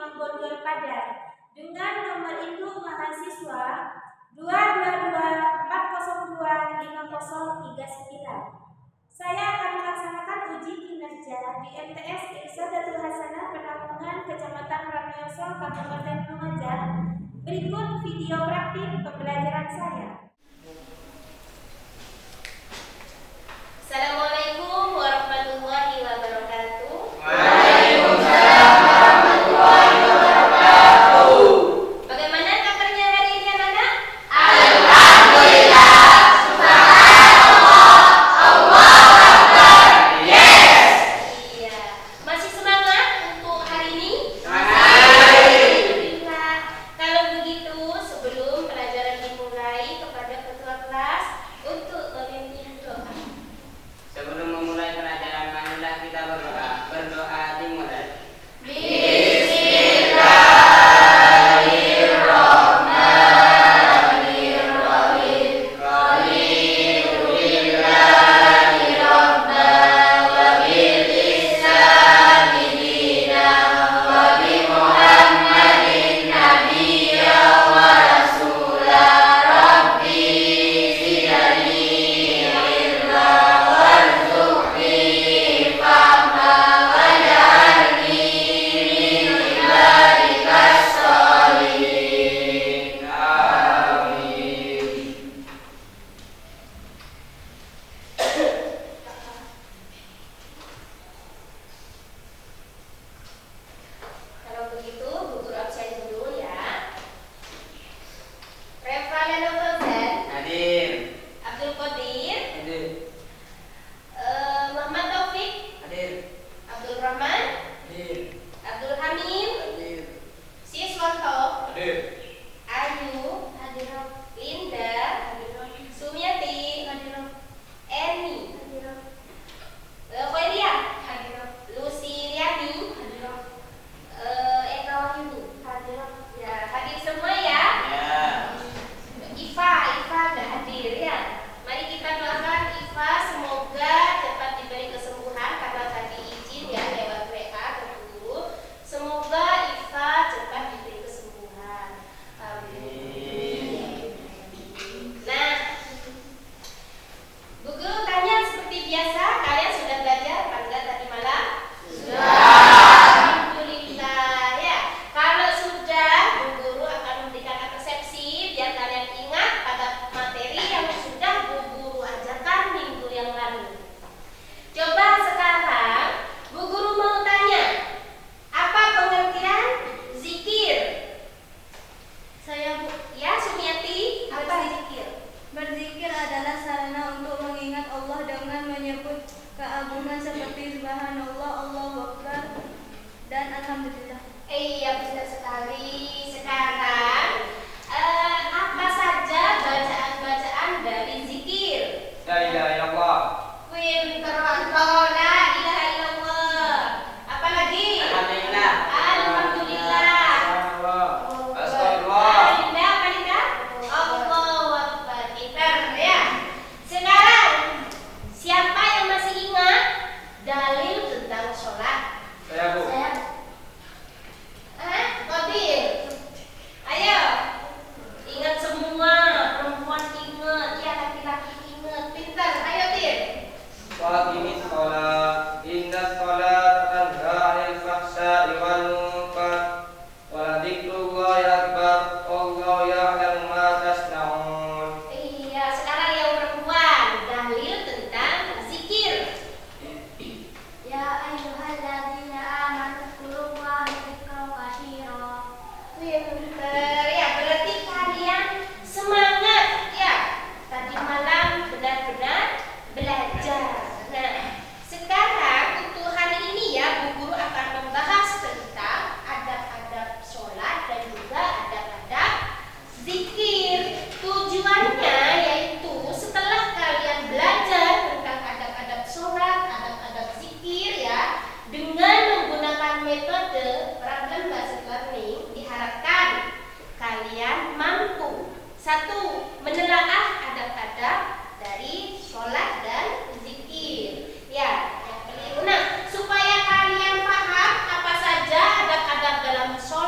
Imam Bonjol Padang. Dengan nomor induk mahasiswa 222402539. Saya akan melaksanakan uji kinerja di MTS Irsadatul Hasanah Penampungan Kecamatan Ranuyoso, Kabupaten Lumajang. Berikut video praktik pembelajaran saya. Assalamualaikum warahmatullahi wabarakatuh. Waalaikumsalam warahmatullahi wabarakatuh. Bagaimana kabarnya hari ini anak-anak? Alhamdulillah. Subhanallah. Allahu Akbar. Yes. Iya. Masih semangat untuk hari ini? Alhamdulillah. Kalau begitu, sebelum pelajaran dimulai, kepada ketua kelas untuk memimpin doa. Sebelum memulai pelajaran, marilah kita berdoa. Berdoa dimulai. Kalau begitu, Bu Guru absen dulu ya. Revalena Fauzan, Hadir. Abdul Qadir, Hadir. Muhammad Taufik, Hadir. Abdul Rahman, Hadir. Abdul Hamid, Hadir. Siswanto, Hadir. Ayu, Linda, Sumiati, Eni, Khoiria, Lucy Riani, Eka Wahyudi. Ya, hadir semua ya. Ya. Iva nggak hadir ya. Mari kita doakan Iva semoga cepat diberi kesembuhan karena tadi izin ya lewat WA ke guru. Semoga Iva cepat diberi kesembuhan. Amin. Nah, Bu Guru tanya seperti biasa, kalian sudah belajar apa enggak tadi malam? Alhamdulillah ya. Kalau sudah, Bu Guru akan memberikan resepsi biar kalian ingat pada materi yang sudah Bu Guru ajarkan minggu yang lalu. Coba sekarang Bu Guru mau tanya, apa pengertian zikir? Saya Bu, Ya, Sumiati, apa zikir? berzikir adalah sarana untuk mengingat Allah dengan menyebut keagungan seperti Subhanallah, Allahu Akbar, dan Alhamdulillah. Iya, benar sekali. Sekarang apa saja bacaan-bacaan dari zikir? La ilaha illallah. Pinter Wanto, la ilaha illallah. Apa lagi? Alhamdulillah. Alhamdulillah. Astagfirullah. Linda, apa Linda? Allahu Akbar. Pinter ya. Sekarang siapa yang masih ingat dalil tentang sholat? Saya Bu. Kodir. Ayo. Ingat semua, perempuan ingat, ya laki-laki ingat. Pinter. Ayo, Tir. Waqimi sholat. Inna sholat tanha 'anil fahsya'i wal munkar. Wa dzikrullahi akbar. Wallahu ya'lamu ma tasna'un. Iya, sekarang yang perempuan, dalil tentang zikir. Ya ayyuhalladzina amanu dzkurullaha dzikran katsira. Pinter ya, berarti kalian semangat ya. Tadi malam benar-benar belajar. Nah, sekarang untuk hari ini ya, Bu Guru akan membahas tentang adab-adab sholat dan juga adab-adab zikir. Tujuannya yaitu setelah kalian belajar tentang adab-adab sholat, adab-adab zikir ya, dengan menggunakan metode Ragam Basic Learning, diharapkan kalian mampu satu, menelaah adab-adab dari sholat dan zikir. Ya, yang keliru. Nah, supaya kalian paham apa saja adab-adab dalam sholat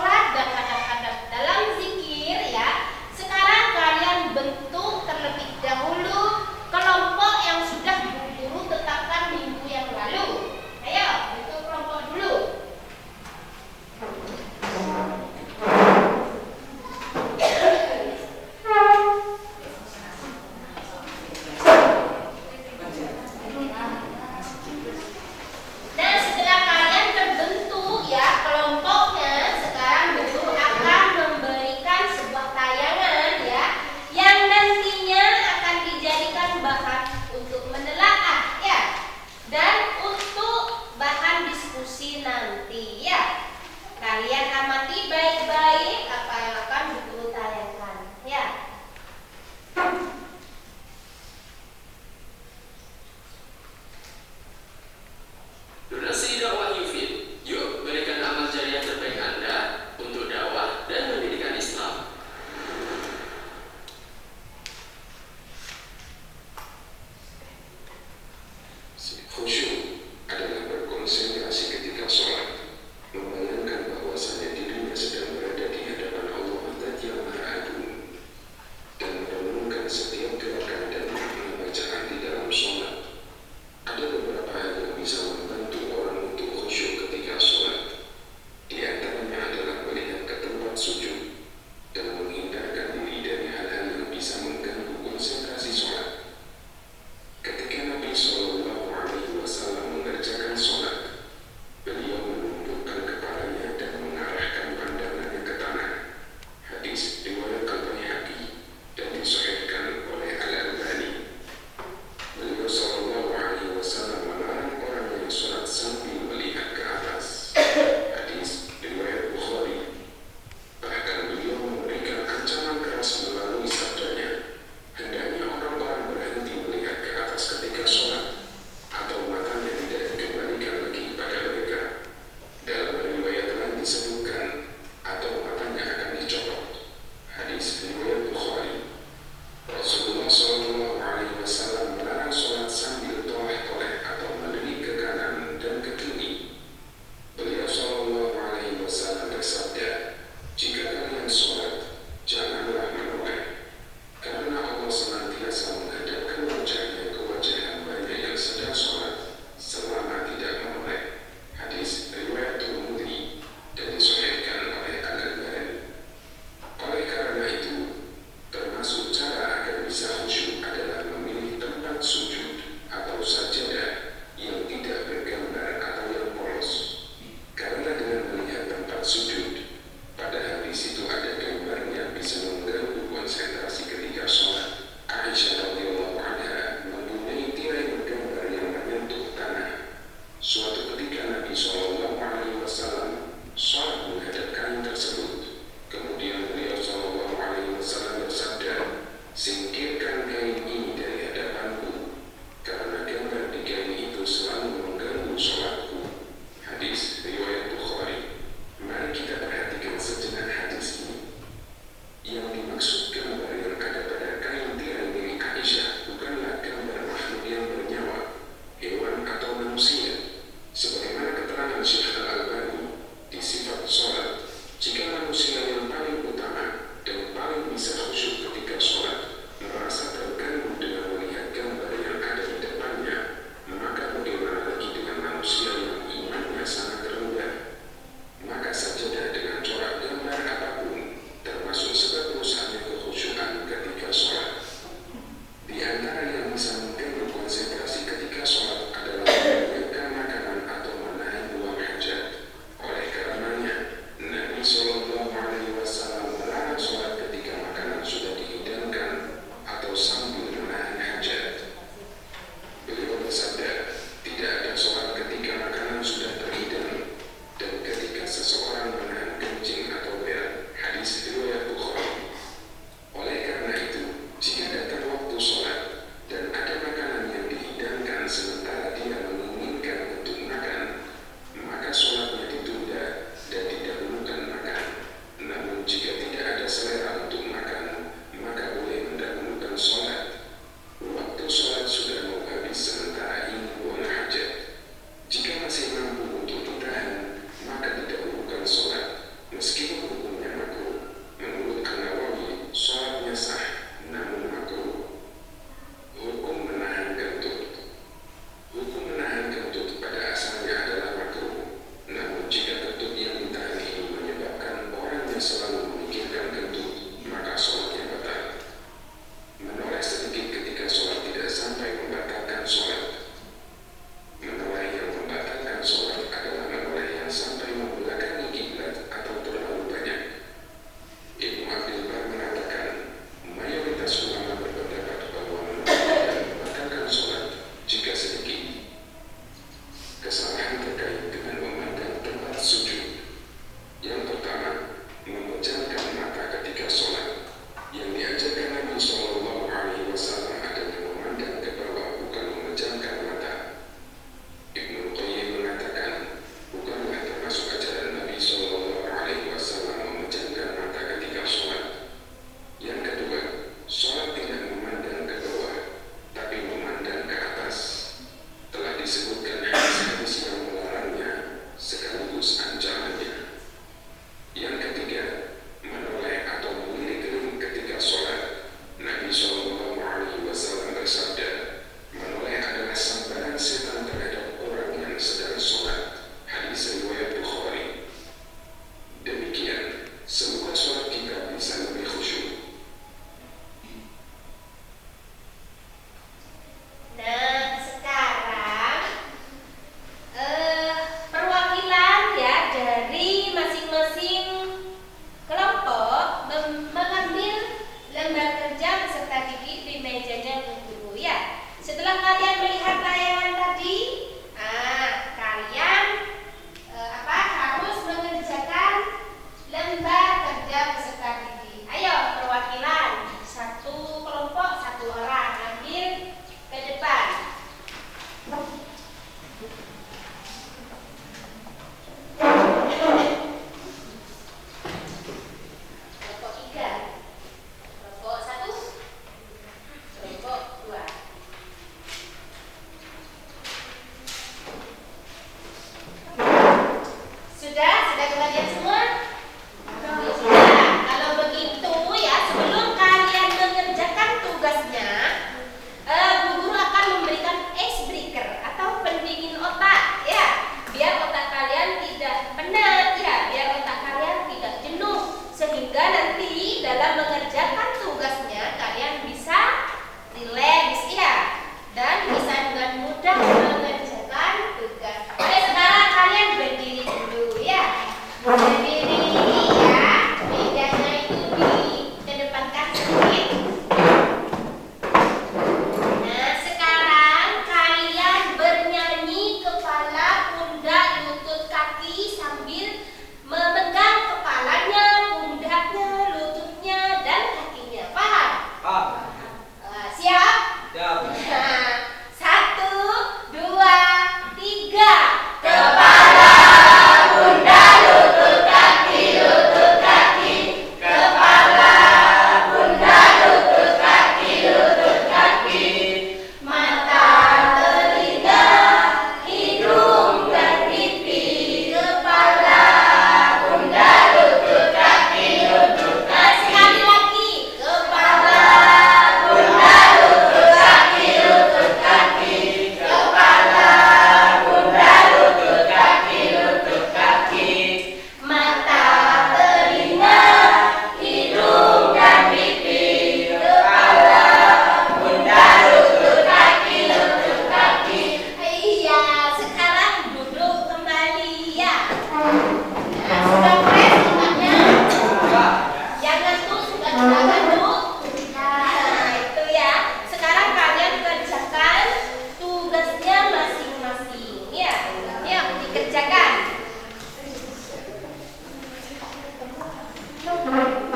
tempat sujud dan menghindarkan diri dari hal-hal yang bisa mengganggu konsentrasi sholat. Ketika Nabi Shallallahu Alaihi Wasallam mengerjakan sholat, beliau menundukkan kepalanya dan mengarahkan pandangannya ke tanah. Hadis riwayat Al-Baihaqi dan disahihkan oleh Al-Albani. Beliau Shallallahu Alaihi Wasallam melarang orang yang sholat sambil melihat ke atas. Hadis riwayat Bukhari. Bahkan beliau memberikan ancaman keras melalui sabdanya, hendaknya orang-orang berhenti melihat ke atas ketika sholat, atau matanya tidak dikembalikan lagi kepada mereka. Dalam riwayat lain disebutkan, atau matanya akan dicopot. Hadis riwayat Bukhari. Rasulullah Shallallahu Alaihi Wasallam melarang sholat sambil toleh-toleh atau melirik ke kanan dan ke kiri. Beliau Shallallahu Alaihi Wasallam bersabda, jika kalian sholat, janganlah menoleh, karena Allah senantiasa menghadapkan wajahnya ke wajah hambanya yang sedang sholat selama tidak menoleh. Hadis riwayat Tirmidzi dan disahihkan oleh Al-Albani. Oleh karena itu, termasuk cara agar bisa khusyuk adalah memilih tempat sujud atau sajadah yang tidak bergambar atau yang polos. Karena dengan melihat tempat sujud, padahal di situ ada gambarnya, bisa mengganggu konsentrasi ketika sholat. Aisyah radhiyallahu anha mempunyai tirai bergambar yang menyentuh tanah. Suatu ketika Nabi Shallallahu Alaihi Wasallam sholat menghadap kain tersebut. Kemudian beliau Shallallahu Alaihi Wasallam bersabda, singkirkan kain ini dari hadapanku, karena gambar di kain itu selalu mengganggu sholatku. Hadis riwayat Bukhari. Mari kita perhatikan sejenak hadis ini. Yang dimaksud gambar yang ada pada kain tirai milik Aisyah bukanlah gambar makhluk yang bernyawa, hewan atau manusia. Sebagaimana keterangan Syekh Al-Albani di sifat sholat, jika manusia yang paling utama dan paling bisa khusyuk ketika sholat merasa terganggu dengan melihat gambar yang ada di depannya, maka bagaimana lagi dengan manusia yang imannya sangat rendah? Maka sajadah dengan corak gambar apapun termasuk sebab rusaknya kekhusyukan ketika sholat. Di antara yang bisa mengganggu konsentrasi ketika sholat adalah menyiapkan makanan atau menahan buang hajat. Oleh karenanya, Nabi Shallallahu Alaihi Wasallam melarang sholat ketika makanan sudah dihidangkan atau sambil menahan hajat. Beliau bersabda, tidak ada sholat ketika makanan sudah terhidang dan ketika seseorang menahan kencing atau berak. Hadis riwayat Bukhari. Oleh karena itu, jika datang waktu sholat dan ada makanan yang dihidangkan sementara dia menginginkan untuk makan, maka sholatnya ditunda dan didahulukan makan. Namun jika tidak ada selera untuk makan, maka boleh mendahulukan sholat. Waktu sholat sudah mau habis sementara ingin buang hajat. Jika masih mampu untuk ditahan, maka didahulukan sholat, meskipun hukumnya makruh. Menurut An-Nawawi, sholatnya sah, namun makruh. Hukum menahan kentut. Hukum menahan kentut pada asalnya adalah makruh. Namun jika kentut yang ditahan ini menyebabkan orangnya selalu memikirkan kentut, maka sholatnya batal. Menoleh sedikit ketika sholat tidak sampai membatalkan sholat. Menoleh yang membatalkan sholat adalah menoleh yang sampai membelakangi kiblat atau terlalu banyak. Ibnu Abdul Bar mengatakan, mayoritas ulama berpendapat bahwa menoleh dan membatalkan sholat jika sedikit. Kesalahan terkait dengan memandang tempat sujud. Yang pertama, memecah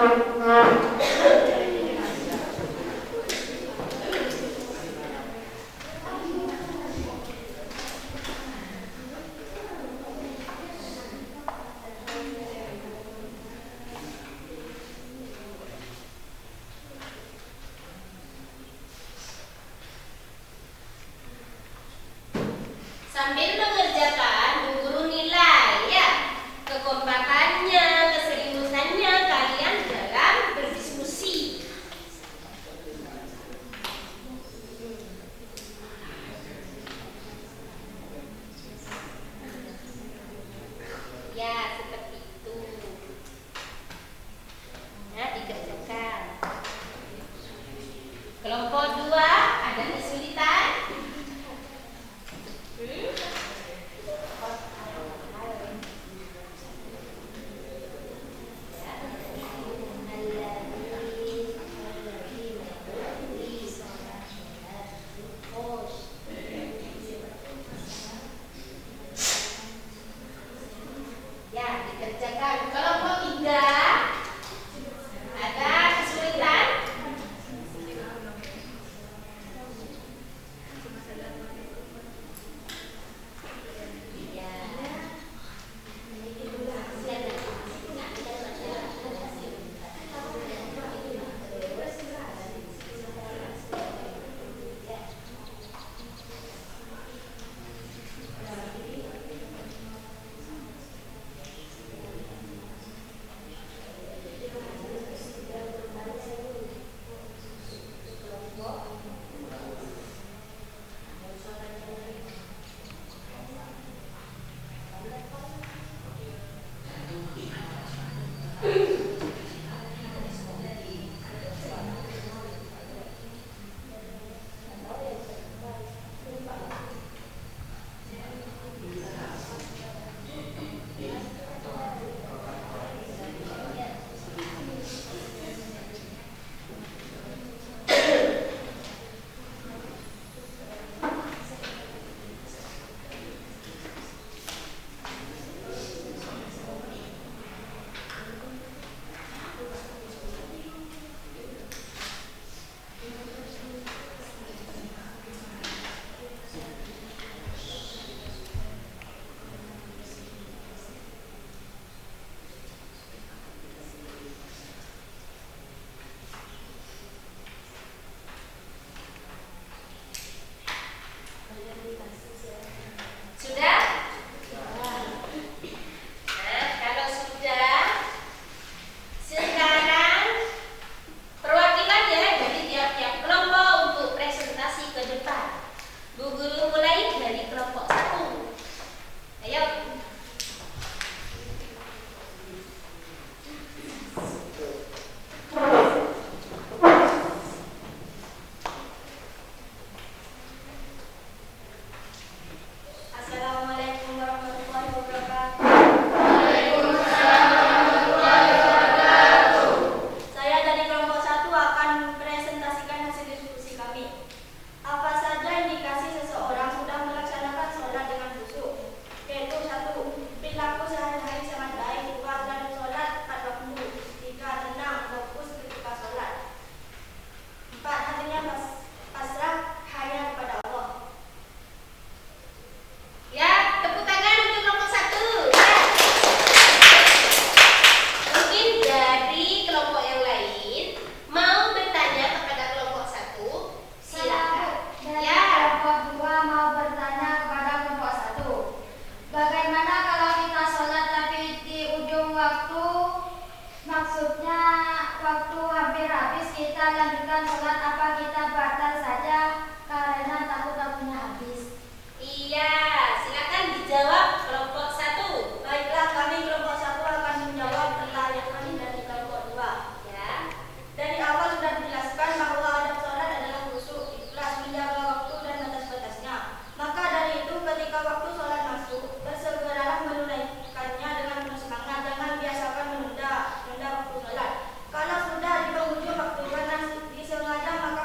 Sambil mengerjakan, Bu Guru nilai ya kekompakannya, keseriusannya kalian dalam berdiskusi. Ya, seperti itu. Nah, dikerjakan. Kelompok 2 ada kesulitan? Ya, dikerjakan. Kelompok 3 ada kesulitan? Sudah? Nah, kalau sudah, sekarang perwakilan ya dari tiap-tiap kelompok untuk presentasi ke depan. Bu Guru mulai dari kelompok 1. Ayo. Assalamualaikum warahmatullahi wabarakatuh. Saya dari kelompok 1 akan presentasikan hasil diskusi kami. Apa saja indikasi seseorang sudah melaksanakan sholat dengan khusyuk? Yaitu 1. Perilaku sehari-hari sangat baik, kuat dan sholat tepat waktu. 3. Tenang, fokus ketika sholat. 4. Hatinya pasrah hanya kepada Allah. Ya, tepuk tangan untuk kelompok 1. Ya. Mungkin dari kelompok yang lain mau bertanya kepada kelompok 1, silakan. Dari Ya. kelompok 2 mau bertanya kepada kelompok 1. Bagaimana kalau kita sholat tapi di ujung waktu, maksudnya waktu hampir habis kita lanjutkan sholat, apa kita batal saja karena takut waktunya habis? Iya, silakan dijawab kelompok 1. Baiklah, kami kelompok 1 akan menjawab pertanyaan dari kelompok 2. Ya. Dari awal sudah dijelaskan bahwa adab sholat adalah khusyuk, ikhlas, menjaga waktu dan batas-batasnya. Maka dari itu ketika waktu sholat masuk, bersegeralah menunaikannya dengan penuh semangat. Jangan biasakan menunda waktu sholat. Kalau sudah di penghujung waktu karena disengaja, maka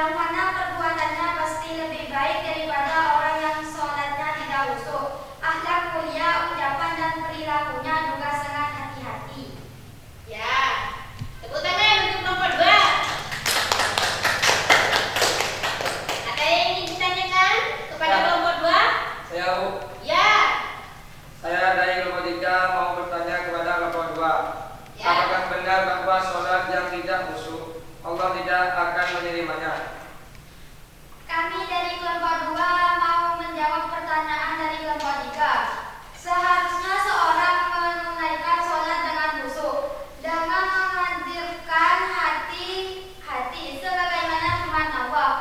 yang mana perbuatannya pasti lebih baik daripada orang yang sholatnya tidak khusyuk. Akhlak mulia, ucapan dan perilakunya juga sangat hati-hati. Ya, tepuk tangan untuk nomor 2. Ada yang ingin ditanyakan kepada nomor 2? Saya Bu. Ya. Saya dari kelompok 3 mau bertanya kepada kelompok 2. Ya. Apakah benar bahwa sholat yang tidak khusyuk Allah tidak akan menerimanya? Kami dari kelompok 2 mau menjawab pertanyaan dari kelompok 3. Seharusnya seorang menunaikan sholat dengan khusyuk, dengan menghadirkan hati sebagaimana firman Allah.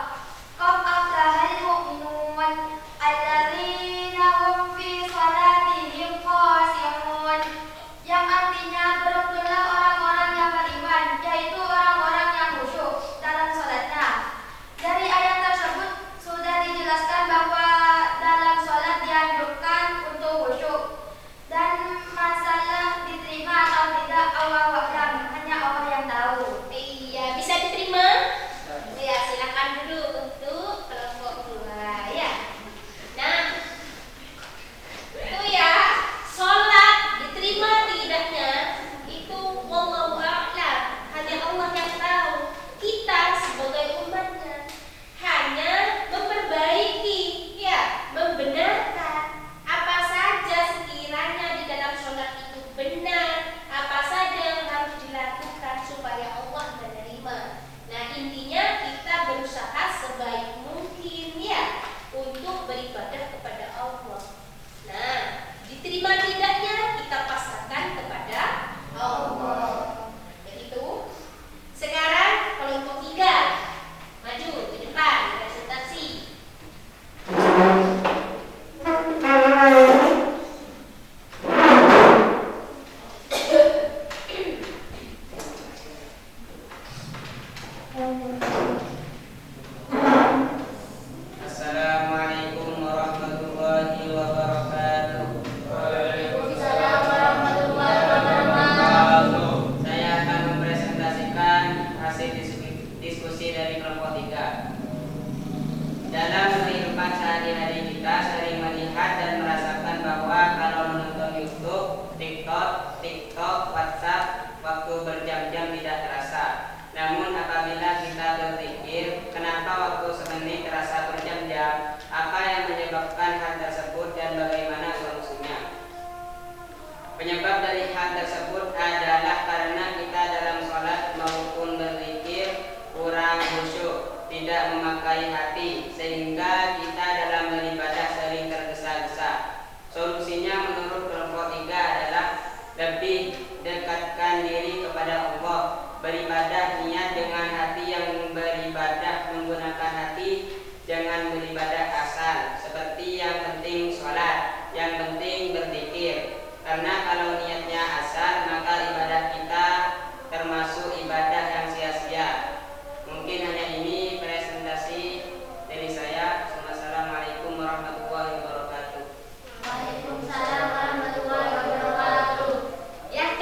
Qad aflahal mu'minun alladzina hum fi sholatihim khashi'un, yang artinya beruntunglah orang-orang yang beriman, yaitu orang-orang yang khusyuk dalam sholatnya. Dari ayat tersebut sudah dijelaskan bahwa dalam sholat dianjurkan untuk khusyuk, dan masalah diterima atau tidak Allahu a'lam, hanya Allah yang tahu. Iya, bisa diterima? Ya, silakan dulu untuk kelompok 2 ya. Nah, itu ya, sholat diterima tidaknya itu wallahu a'lam, hanya Allah yang tahu. Kita sebagai umatnya hanya memperbaiki, ya, membenarkan apa saja sekiranya di dalam sholat itu benar, apa saja yang harus dilakukan supaya Allah menerima. Nah, intinya kita berusaha sebaik mungkin ya untuk beribadah kepada Allah. Nah, diterima tidaknya kita pasrahkan kepada Allah. Begitu. Sekarang kelompok 3 maju ke depan presentasi. Assalamualaikum warahmatullahi wabarakatuh. Waalaikumsalam warahmatullahi wabarakatuh. Saya akan mempresentasikan hasil diskusi dari kelompok 3. Dalam kehidupan sehari-hari kita sering melihat dan merasakan bahwa kalau menonton YouTube, TikTok, WhatsApp, waktu berjam-jam tidak terasa. Namun apabila kita berpikir kenapa waktu semenit terasa berjam-jam, apa yang menyebabkan hal tersebut dan bagaimana solusinya? Penyebab dari hal tersebut adalah karena kita dalam sholat maupun berzikir kurang khusyuk, tidak memakai hati, sehingga kita dalam beribadah sering tergesa-gesa. Solusinya menurut kelompok 3 adalah lebih dekatkan diri kepada Allah, beribadah niat dengan hati yang beribadah menggunakan hati, jangan beribadah asal, seperti yang penting sholat, yang penting berzikir. Karena kalau niatnya asal, maka ibadah kita termasuk ibadah yang sia-sia. Mungkin hanya ini presentasi dari saya. Wassalamualaikum warahmatullahi wabarakatuh. Waalaikumsalam warahmatullahi wabarakatuh. Ya,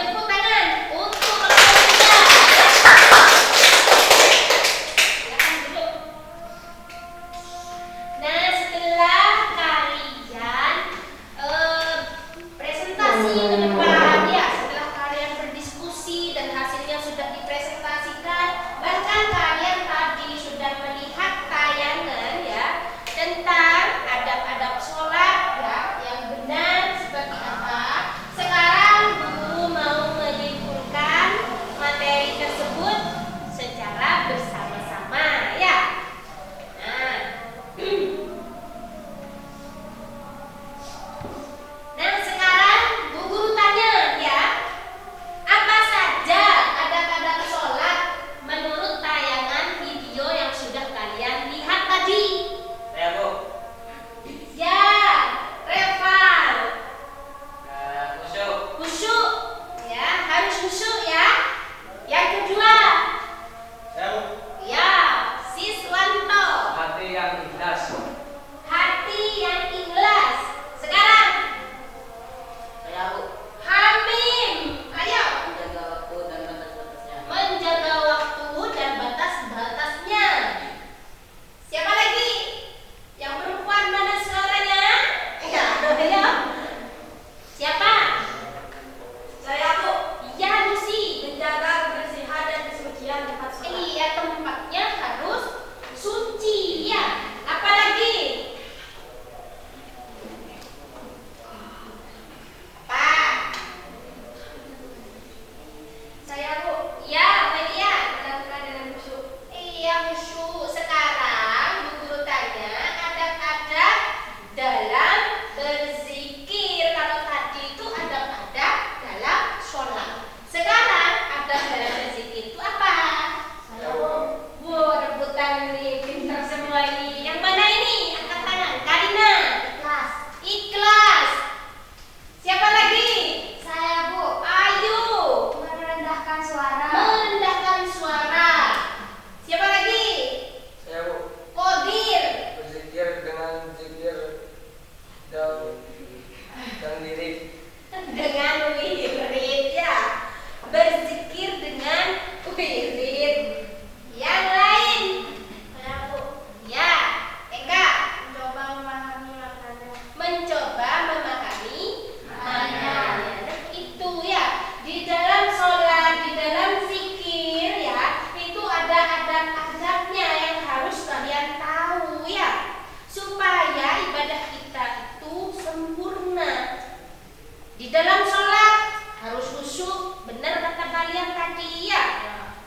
kalian tadi ya.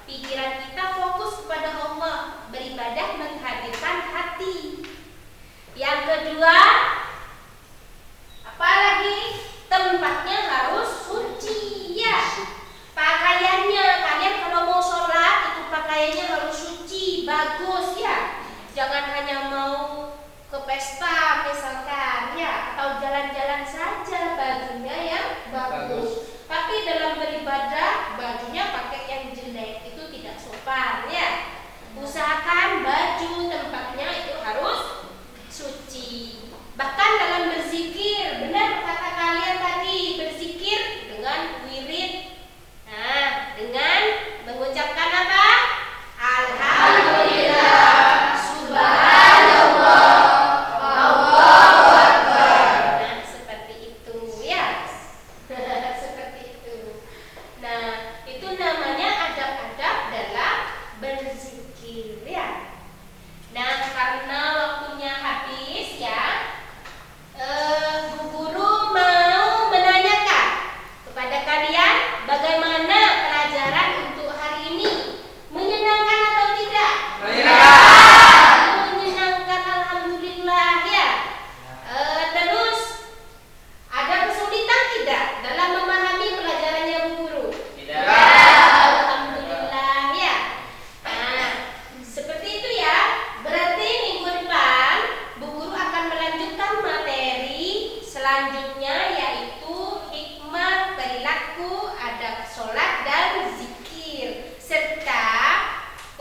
Pikiran kita fokus kepada Allah, beribadah menghadirkan hati. Yang kedua, apalagi tempatnya harus suci ya. Pakaiannya, kalian kalau mau sholat itu pakaiannya harus suci, bagus ya. Jangan hanya mau ke pesta misalkan ya, atau jalan-jalan saja bajunya yang bagus. Tapi dalam beribadah bajunya pakai yang jelek itu tidak sopan ya. Usahakan baju tempatnya itu harus suci. Bahkan dalam berzikir, benar kata kalian tadi, berzikir dengan wirid. Nah, dengan mengucapkan apa? Alhamdulillah, subhanallah, Allahu Akbar. Nah, seperti itu ya. Seperti itu. Nah, itu namanya adab-adab dalam berzikir ya. Nah, karena waktunya habis ya, Bu Guru mau menanyakan kepada kalian bagaimana pelajaran untuk hari ini. Menyenangkan atau tidak? Menyenangkan, alhamdulillah ya. Terus ada kesulitan tidak dalam memahami pelajarannya Bu Guru? Tidak. Alhamdulillah ya. Nah, seperti itu ya. Berarti minggu depan Bu Guru akan melanjutkan materi selanjutnya, yaitu hikmah perilaku, adab sholat dan zikir. Serta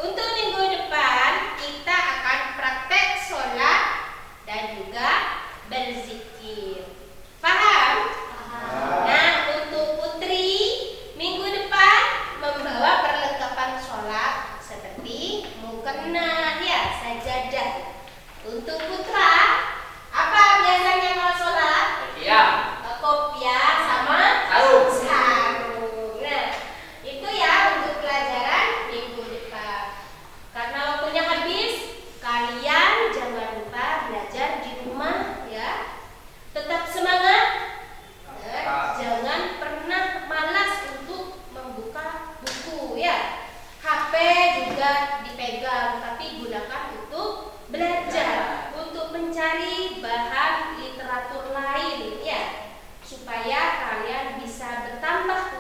untuk minggu depan kita akan praktek sholat dan juga berzikir. Paham? Nah, untuk Putri minggu depan membawa perlengkapan sholat seperti mukena ya, sajadah. Untuk Putra, apa biasanya kalau sholat? Iya. Kopiah sama Sarung. sarung. Nah, itu ya untuk pelajaran minggu depan. Karena waktunya habis, kalian jangan lupa belajar di rumah ya. Tetap semangat. Jangan pernah malas untuk membuka buku ya. HP juga dipegang, tapi gunakan untuk belajar, untuk mencari bahan literatur lain ya, supaya kalian bisa bertambah